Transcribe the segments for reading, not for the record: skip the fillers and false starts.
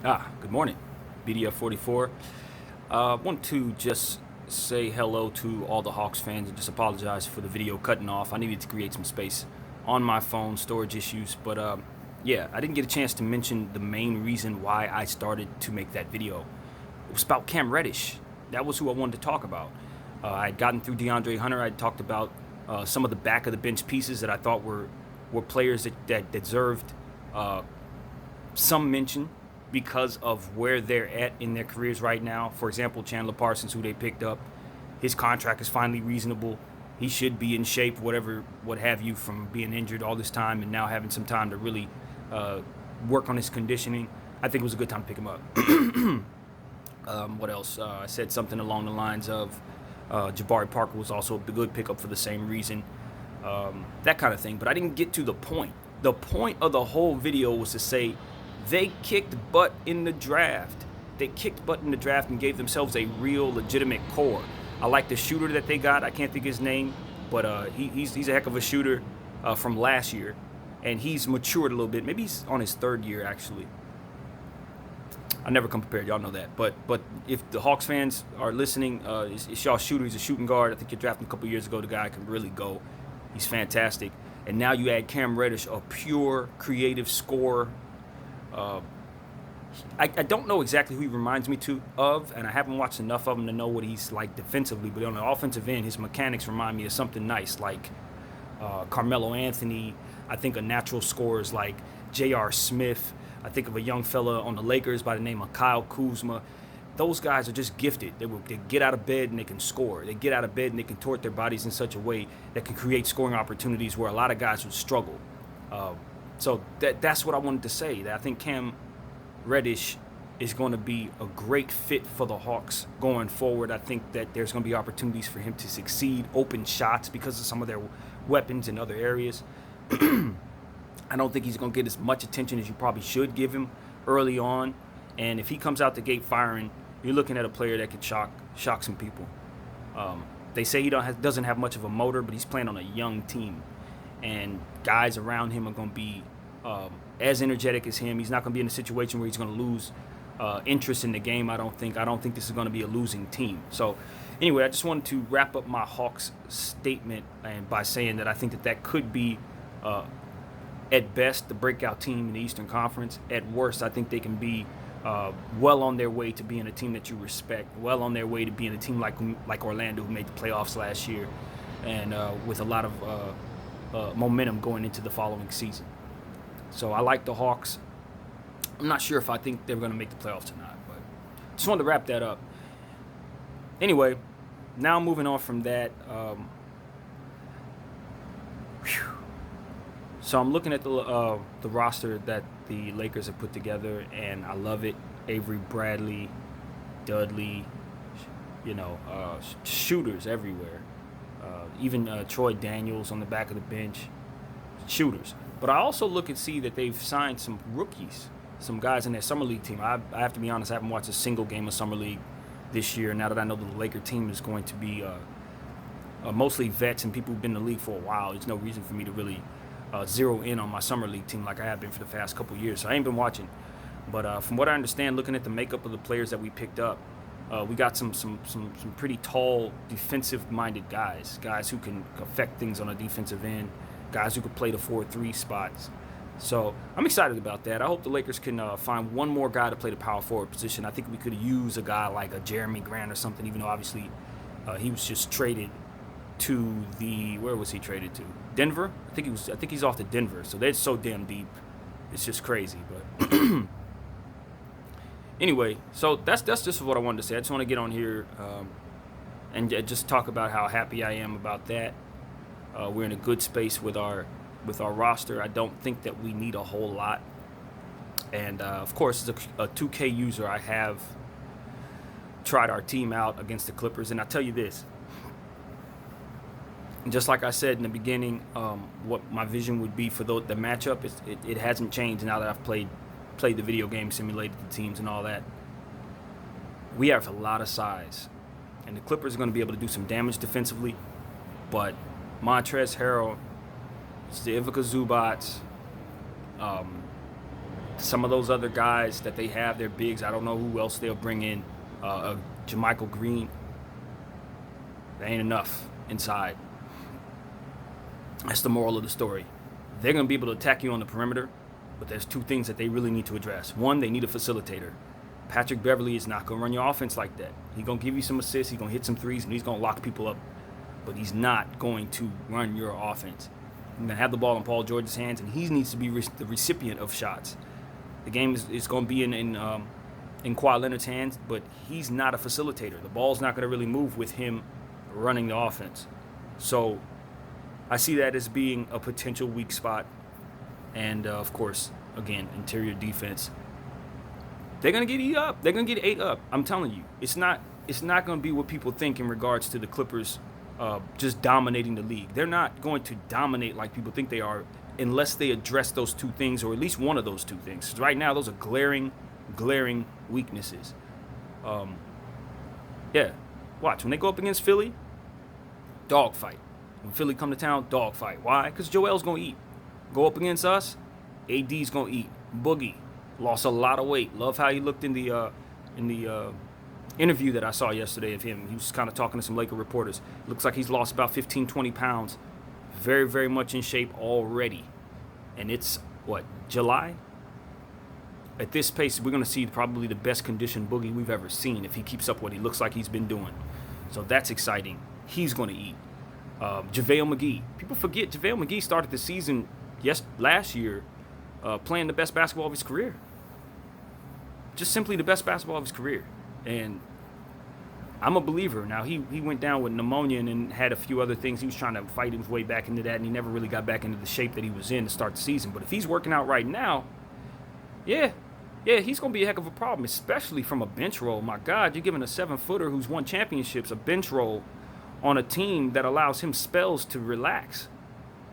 Good morning, BDF 44. I want to just say hello to all the Hawks fans and just apologize for the video cutting off. I needed to create some space on my phone, storage issues, but yeah, I didn't get a chance to mention the main reason why I started to make that video. It was about Cam Reddish. That was who I wanted to talk about. I had gotten through DeAndre Hunter. I talked about some of the back of the bench pieces that I thought were players that deserved some mention because of where they're at in their careers right now. For example, Chandler Parsons, who they picked up, his contract is finally reasonable. He should be in shape, what have you, from being injured all this time and now having some time to really work on his conditioning. I think it was a good time to pick him up. What else? I said something along the lines of Jabari Parker was also a good pickup for the same reason. That kind of thing. But I didn't get to the point. The point of the whole video was to say they kicked butt in the draft. They kicked butt in the draft and gave themselves a real legitimate core. I like the shooter that they got. I can't think his name, but he's a heck of a shooter from last year, and he's matured a little bit. Maybe he's on his third year actually. I never come prepared, y'all know that. But if the Hawks fans are listening, it's y'all shooter. He's a shooting guard. I think you drafted him a couple years ago. The guy can really go. He's fantastic. And now you add Cam Reddish, a pure creative scorer. I don't know exactly who he reminds me of, and I haven't watched enough of him to know what he's like defensively. But on the offensive end, his mechanics remind me of something nice, like Carmelo Anthony. I think of natural scorers like J.R. Smith. I think of a young fella on the Lakers by the name of Kyle Kuzma. Those guys are just gifted. They get out of bed and they can score. They get out of bed and they can contort their bodies in such a way that can create scoring opportunities where a lot of guys would struggle. So that's what I wanted to say. That I think Cam Reddish is going to be a great fit for the Hawks going forward. I think that there's going to be opportunities for him to succeed, open shots because of some of their weapons in other areas. I don't think he's going to get as much attention as you probably should give him early on. And if he comes out the gate firing, you're looking at a player that could shock some people. They say he doesn't have much of a motor, but he's playing on a young team. And guys around him are going to be as energetic as him. He's not going to be in a situation where he's going to lose interest in the game, I don't think. I don't think this is going to be a losing team. So anyway, I just wanted to wrap up my Hawks statement and by saying that I think that could be at best the breakout team in the Eastern Conference. At worst, I think they can be well on their way to being a team that you respect, well on their way to being a team like Orlando, who made the playoffs last year, and with a lot of momentum going into the following season. So I like the Hawks. I'm not sure if I think they're going to make the playoffs or not, but just wanted to wrap that up. Anyway, now moving on from that. So I'm looking at the roster that the Lakers have put together, and I love it. Avery Bradley, Dudley, shooters everywhere. Even Troy Daniels on the back of the bench, shooters. But I also look and see that they've signed some rookies, some guys in their summer league team. I have to be honest, I haven't watched a single game of summer league this year. Now that I know the Laker team is going to be mostly vets and people who've been in the league for a while, there's no reason for me to really zero in on my summer league team like I have been for the past couple years. So I ain't been watching. But from what I understand, looking at the makeup of the players that we picked up, we got some pretty tall defensive-minded guys who can affect things on a defensive end, guys who could play the 4-3 spots. So I'm excited about that. I hope the Lakers can find one more guy to play the power forward position. I think we could use a guy like a Jeremy Grant or something, even though obviously he was just traded to where was he traded to? Denver? I think he's off to Denver. So they're so damn deep. It's just crazy. But anyway, so that's just what I wanted to say. I just want to get on here and just talk about how happy I am about that. We're in a good space with our roster. I don't think that we need a whole lot. And of course, as a 2K user, I have tried our team out against the Clippers, and I tell you this. Just like I said in the beginning, what my vision would be for the matchup, it hasn't changed now that I've played the video game, simulated the teams and all that. We have a lot of size, and the Clippers are going to be able to do some damage defensively, but Montrezl Harrell, Ivica Zubac, Some of those other guys that they have, their bigs, I don't know who else they'll bring in. JaMychal Green. That ain't enough inside. That's the moral of the story. They're going to be able to attack you on the perimeter, but there's two things that they really need to address. One, they need a facilitator. Patrick Beverley is not going to run your offense like that. He's going to give you some assists, he's going to hit some threes, and he's going to lock people up. But he's not going to run your offense. You're going to have the ball in Paul George's hands, and he needs to be the recipient of shots. The game is going to be in Kawhi Leonard's hands, but he's not a facilitator. The ball's not going to really move with him running the offense. So I see that as being a potential weak spot. And, of course, again, interior defense. They're going to get up. They're going to get ate up. I'm telling you. It's not going to be what people think in regards to the Clippers just dominating the league. They're not going to dominate like people think they are unless they address those two things, or at least one of those two things. Right now, those are glaring weaknesses. Yeah. Watch. When they go up against Philly, dogfight. When Philly come to town, dogfight. Why? Because Joel's going to eat. Go up against us, AD's going to eat. Boogie lost a lot of weight. Love how he looked in the interview that I saw yesterday of him. He was kind of talking to some Laker reporters. Looks like he's lost about 15, 20 pounds. Very, very much in shape already. And it's, July? At this pace, we're going to see probably the best conditioned Boogie we've ever seen if he keeps up what he looks like he's been doing. So that's exciting. He's going to eat. JaVale McGee. People forget JaVale McGee started the season last year playing the best basketball of his career. Just simply the best basketball of his career. And I'm a believer. Now, he went down with pneumonia and had a few other things. He was trying to fight his way back into that, and he never really got back into the shape that he was in to start the season. But if he's working out right now, yeah, he's going to be a heck of a problem, especially from a bench role. My God, you're giving a 7-footer who's won championships a bench role on a team that allows him spells to relax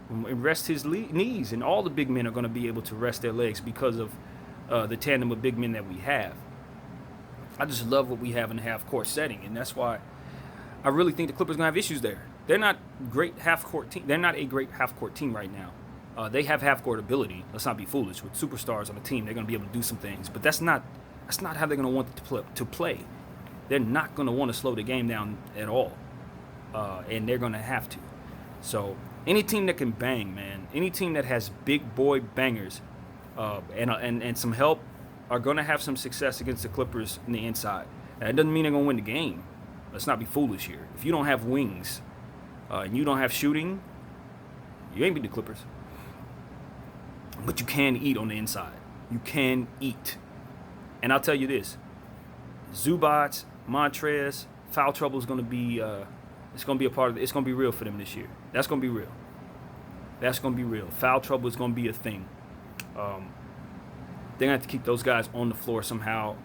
and rest his knees. And all the big men are going to be able to rest their legs because of the tandem of big men that we have. I just love what we have in the half-court setting, and that's why I really think the Clippers are going to have issues there. They're not great half-court team. They're not a great half-court team right now. They have half-court ability. Let's not be foolish. With superstars on the team, they're going to be able to do some things, but that's not how they're going to want to play. They're not going to want to slow the game down at all, and they're going to have to. So any team that can bang, man, any team that has big boy bangers and some help are going to have some success against the Clippers in the inside. Now, that doesn't mean they're going to win the game. Let's not be foolish here. If you don't have wings and you don't have shooting, you ain't beat the Clippers. But you can eat on the inside. You can eat. And I'll tell you this. Zubac, Montrez, foul trouble is going to be it's going to be a part of it. It's going to be real for them this year. That's going to be real. That's going to be real. Foul trouble is going to be a thing. They're going to have to keep those guys on the floor somehow.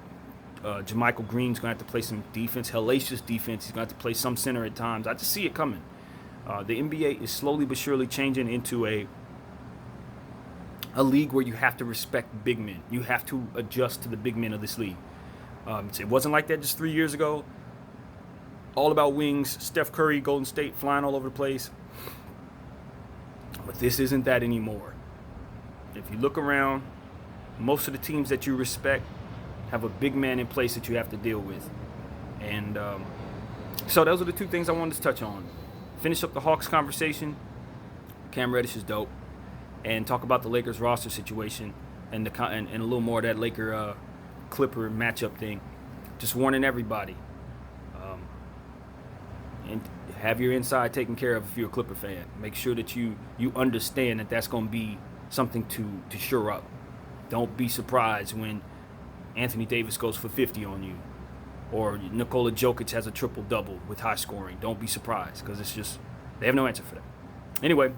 JaMychal Green's going to have to play some defense, hellacious defense. He's going to have to play some center at times. I just see it coming. The NBA is slowly but surely changing into a league where you have to respect big men. You have to adjust to the big men of this league. It wasn't like that just 3 years ago. All about wings, Steph Curry, Golden State, flying all over the place. But this isn't that anymore. If you look around, most of the teams that you respect have a big man in place that you have to deal with. And so those are the two things I wanted to touch on. Finish up the Hawks conversation. Cam Reddish is dope. And talk about the Lakers roster situation and a little more of that Laker-Clipper matchup thing. Just warning everybody. And have your inside taken care of if you're a Clipper fan. Make sure that you understand that that's going to be something to shore up. Don't be surprised when Anthony Davis goes for 50 on you, or Nikola Jokic has a triple-double with high scoring. Don't be surprised, because it's just, they have no answer for that. Anyway,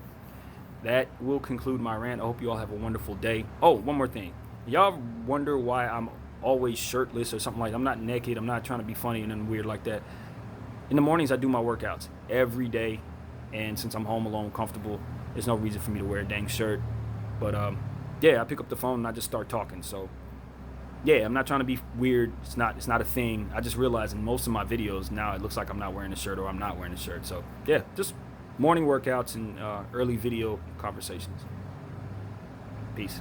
that will conclude my rant. I hope you all have a wonderful day. Oh, one more thing. Y'all wonder why I'm always shirtless or something like that. I'm not naked. I'm not trying to be funny and nothing weird like that. In the mornings, I do my workouts every day, and since I'm home alone, comfortable, there's no reason for me to wear a dang shirt. But yeah, I pick up the phone and I just start talking. So yeah, I'm not trying to be weird. It's not a thing. I just realized in most of my videos now it looks like I'm not wearing a shirt or I'm not wearing a shirt. So yeah, just morning workouts and early video conversations. Peace.